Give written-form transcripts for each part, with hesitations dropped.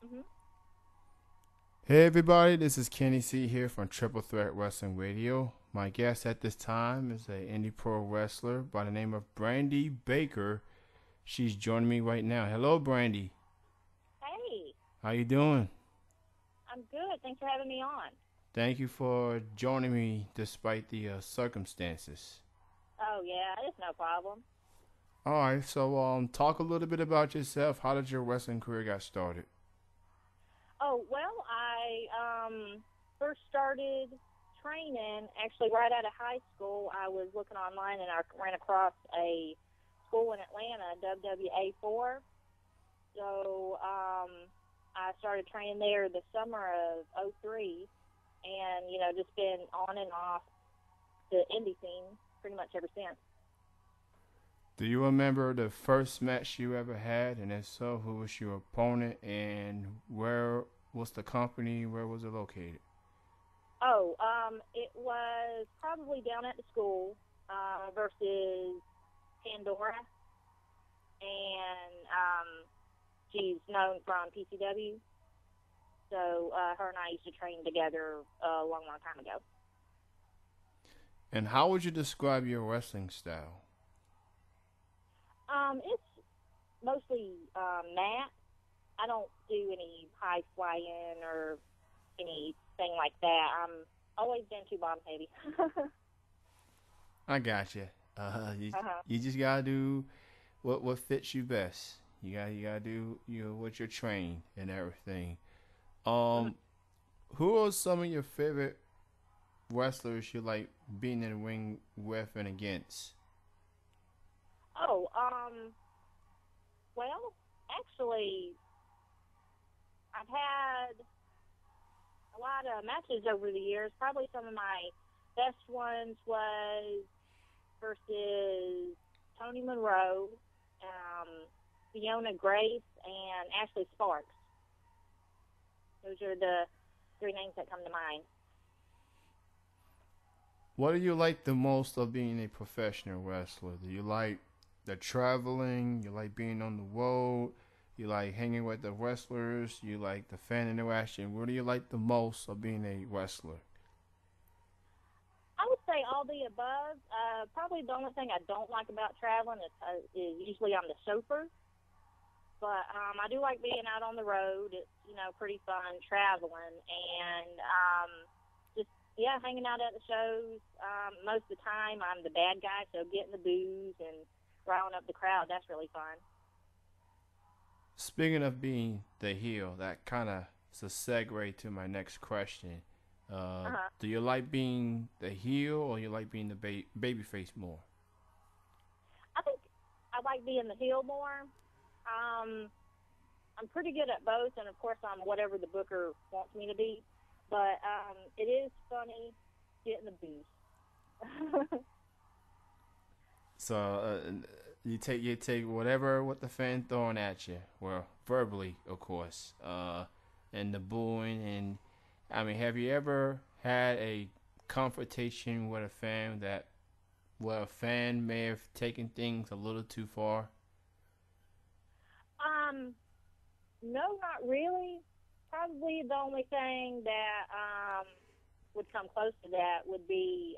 Hmm. Hey everybody, this is Kenny C here from Triple Threat Wrestling Radio. My guest at this time is a indie pro wrestler by the name of Brandy Baker. She's joining me right now. Hello, Brandy. Hey, How you doing? I'm good. Thanks for having me on. Thank you for joining me despite the circumstances. Oh yeah, it's no problem. All right, so talk a little bit about yourself. How did your wrestling career got started? Oh well, I first started training actually right out of high school. I was looking online and I ran across a school in Atlanta, WWA 4. So I started training there the summer of '03, and just been on and off the indie scene pretty much ever since. Do you remember the first match you ever had, and if so, who was your opponent, and where was the company? Where was it located? Oh, it was probably down at the school versus Pandora, and she's known from PCW. So her and I used to train together a long, long time ago. And how would you describe your wrestling style? It's mostly mat. I don't do any high flying or anything like that. I'm always been too bottom heavy. I got you. You, Uh-huh. you just gotta do what fits you best. You gotta do what you're trained and everything. Mhm. Um, who are some of your favorite wrestlers you like being in the ring with and against? Oh, well, actually, I've had a lot of matches over the years. Probably some of my best ones was versus Tony Monroe, um, Fiona Grace, and Ashley Sparks. Those are the three names that come to mind. What do you like the most of being a professional wrestler? Do you like the traveling? You like being on the road? You like hanging with the wrestlers? You like the fan interaction? What do you like the most of being a wrestler? I would say all the above. Probably the only thing I don't like about traveling is usually I'm the chauffeur. But I do like being out on the road. It's pretty fun traveling and just yeah, hanging out at the shows. Most of the time I'm the bad guy, so getting the booze and riling up the crowd. That's really fun. Speaking of being the heel, that kind of is a segue to my next question. Uh-huh. Do you like being the heel or you like being the baby face more? I think I like being the heel more. Um, I'm pretty good at both, and of course I'm whatever the booker wants me to be. But it is funny getting the booze. So you take whatever what the fan throwing at you, well, verbally, of course, and the booing. And I mean, have you ever had a confrontation with a fan that where a fan may have taken things a little too far? um, No, not really. Probably the only thing that would come close to that would be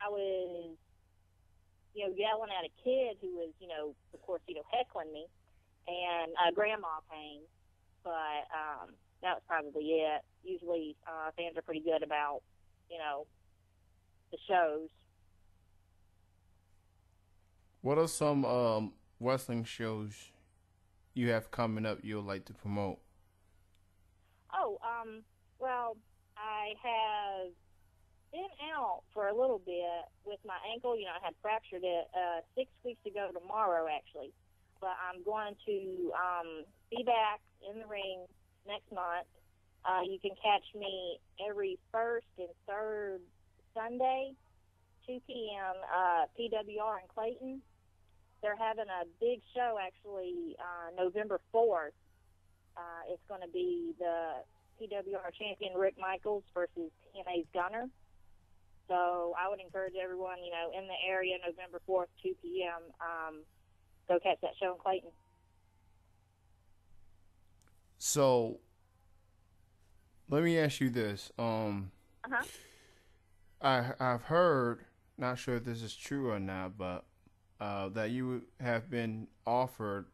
I was yelling at a kid who was of course heckling me, and grandma came, but that was probably it. Usually fans are pretty good about you know the shows. What are some wrestling shows you have coming up you'd like to promote? Oh, well, I have been out for a little bit with my ankle. I had fractured it 6 weeks ago tomorrow, actually. But I'm going to be back in the ring next month. You can catch me every first and third Sunday, 2 p.m. PWR in Clayton. They're having a big show actually November 4th. It's going to be the PWR champion Rick Michaels versus TNA's Gunner. So I would encourage everyone, in the area, November 4th, 2 p.m., go catch that show in Clayton. So let me ask you this. Uh huh. I've heard, not sure if this is true or not, but that you have been offered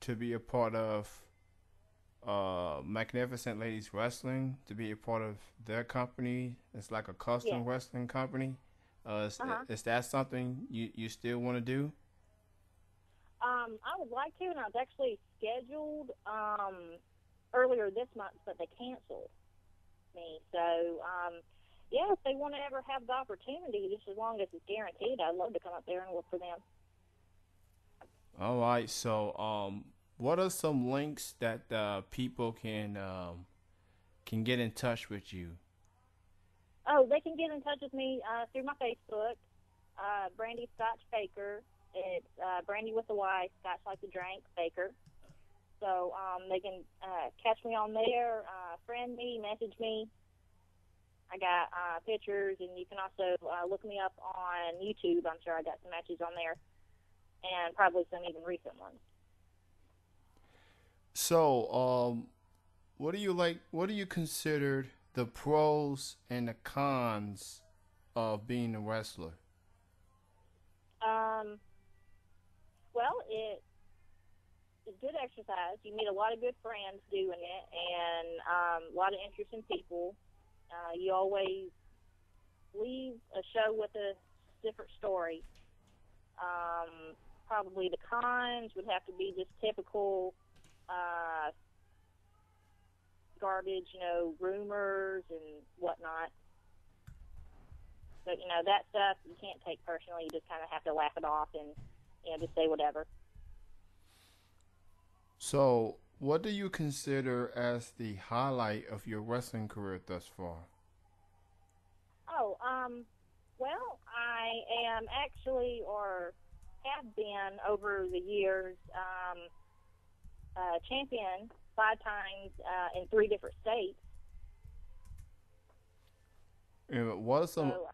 to be a part of Magnificent Ladies Wrestling, to be a part of their company. It's like a Yeah. custom wrestling company. Uh huh. Is that something you still want to do? I would like to, and I was actually scheduled earlier this month, but they canceled me. So, yeah, if they want to ever have the opportunity, just as long as it's guaranteed, I'd love to come up there and work for them. All right. So, what are some links that people can get in touch with you? Oh, they can get in touch with me through my Facebook, Brandy Scotch Baker. It's Brandy with a Y, Scotch like the drink, Baker. So they can catch me on there, friend me, message me. I got pictures, and you can also look me up on YouTube. I'm sure I got some matches on there, and probably some even recent ones. So, what do you like? What do you consider the pros and the cons of being a wrestler? Um, well, it's good exercise. You meet a lot of good friends doing it, and a lot of interesting people. You always leave a show with a different story. Probably the cons would have to be just typical uh, garbage, rumors and whatnot. But that stuff you can't take personally. You just kind of have to laugh it off and just say whatever. So, what do you consider as the highlight of your wrestling career thus far? Oh, well, I am actually, or have been over the years, champion 5 times in 3 different states. And what are some? So,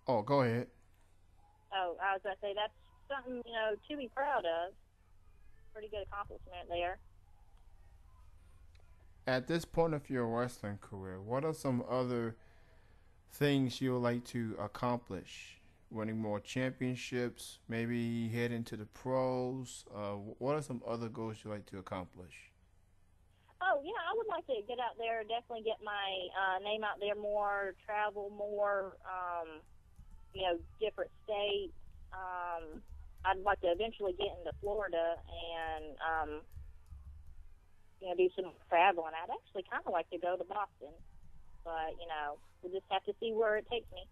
Oh, go ahead. I was going to say that's something, to be proud of. Pretty good accomplishment there. At this point of your wrestling career, what are some other things you would like to accomplish? Winning more championships, maybe head into the pros. What are some other goals you like to accomplish? Oh, yeah, I would like to get out there, definitely get my name out there more, travel more, different states. I'd like to eventually get into Florida and, do some traveling. I'd actually kind of like to go to Boston, but, we'll just have to see where it takes me.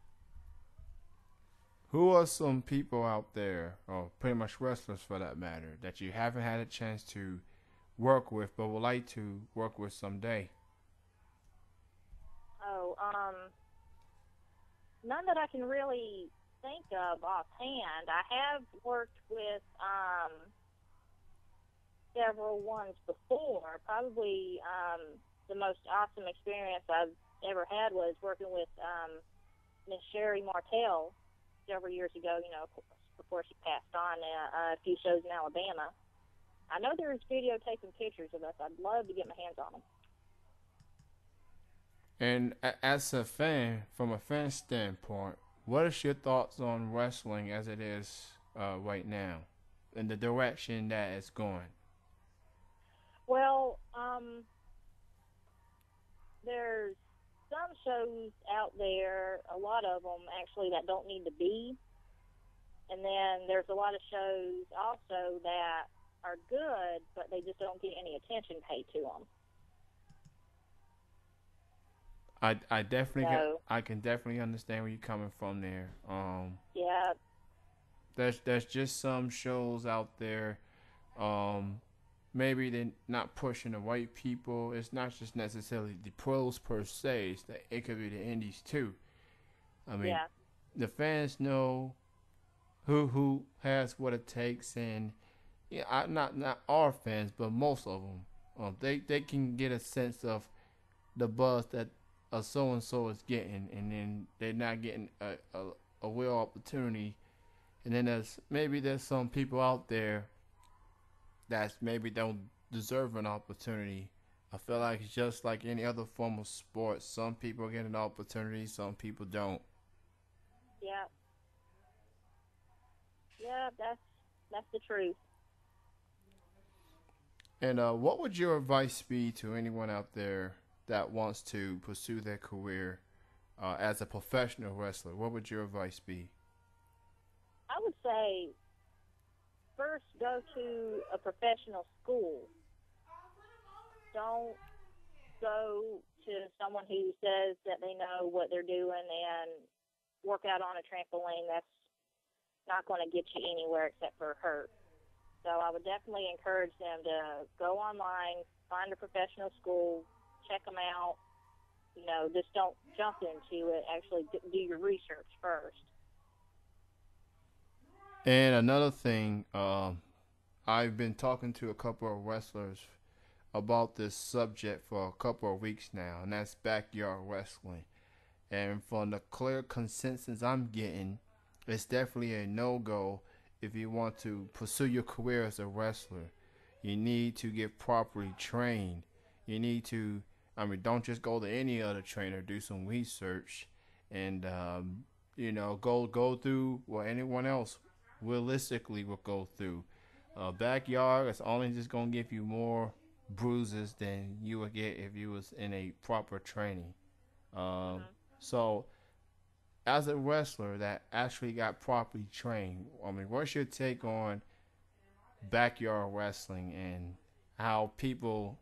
Who are some people out there, or pretty much wrestlers for that matter, that you haven't had a chance to work with but would like to work with someday? Oh, none that I can really think of offhand. I have worked with several ones before. Probably the most awesome experience I've ever had was working with Miss Sherry Martell several years ago, before she passed on a few shows in Alabama. I know there's videotaping pictures of us. I'd love to get my hands on them. And as a fan, from a fan standpoint, what is your thoughts on wrestling as it is right now, and the direction that it's going? Well, there's some shows out there, a lot of them actually, that don't need to be. And then there's a lot of shows also that are good, but they just don't get any attention paid to them. I definitely So, I can definitely understand where you're coming from there. yeah, There's just some shows out there. Um, Maybe they're not pushing the white people. It's not just necessarily the pros per se. It could be the indies too. I mean, yeah, the fans know who has what it takes, and yeah, not our fans, but most of them. They can get a sense of the buzz that a so and so is getting, and then they're not getting a real opportunity. And then there's some people out there that maybe don't deserve an opportunity I feel like it's just like any other form of sport. Some people get an opportunity, some people don't. Yeah, yeah, that's the truth. And what would your advice be to anyone out there that wants to pursue their career as a professional wrestler? What would your advice be? I would say first go to a professional school. Don't go to someone who says that they know what they're doing and work out on a trampoline. That's not going to get you anywhere except for hurt. So I would definitely encourage them to go online, find a professional school, check them out. You know, just don't jump into it. Actually, do your research first. And another thing, I've been talking to a couple of wrestlers about this subject for a couple of weeks now, and that's backyard wrestling. And from the clear consensus I'm getting, it's definitely a no go if you want to pursue your career as a wrestler. You need to get properly trained. You need to, I mean, don't just go to any other trainer. Do some research, and go through what anyone else realistically will go through. Backyard is only just gonna give you more bruises than you would get if you was in a proper training. Um, Hmm. so as a wrestler that actually got properly trained, I mean, what's your take on backyard wrestling and how people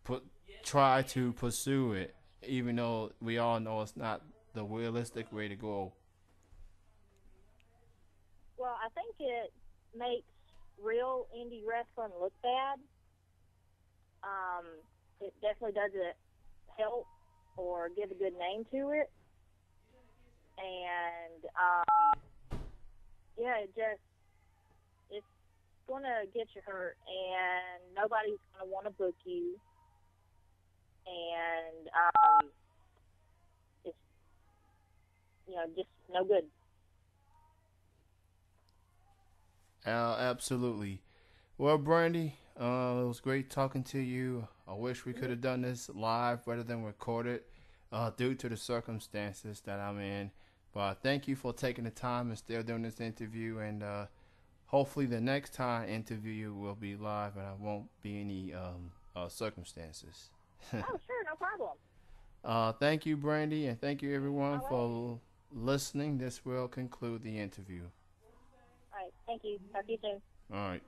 put try to pursue it, even though we all know it's not the realistic way to go? Well, I think it makes real indie wrestling look bad. Um, it definitely doesn't help or give a good name to it. And yeah, it's gonna get you hurt, and nobody's gonna want to book you, and it's just no good. Absolutely. Well, Brandy, it was great talking to you. I wish we could have done this live rather than recorded due to the circumstances that I'm in. But thank you for taking the time and still doing this interview. And hopefully, the next time I interview you will be live and I won't be any circumstances. Oh, sure, no problem. Thank you, Brandy, and thank you, everyone, All right, for listening. This will conclude the interview. all right. Thank you. Talk to you soon. All right.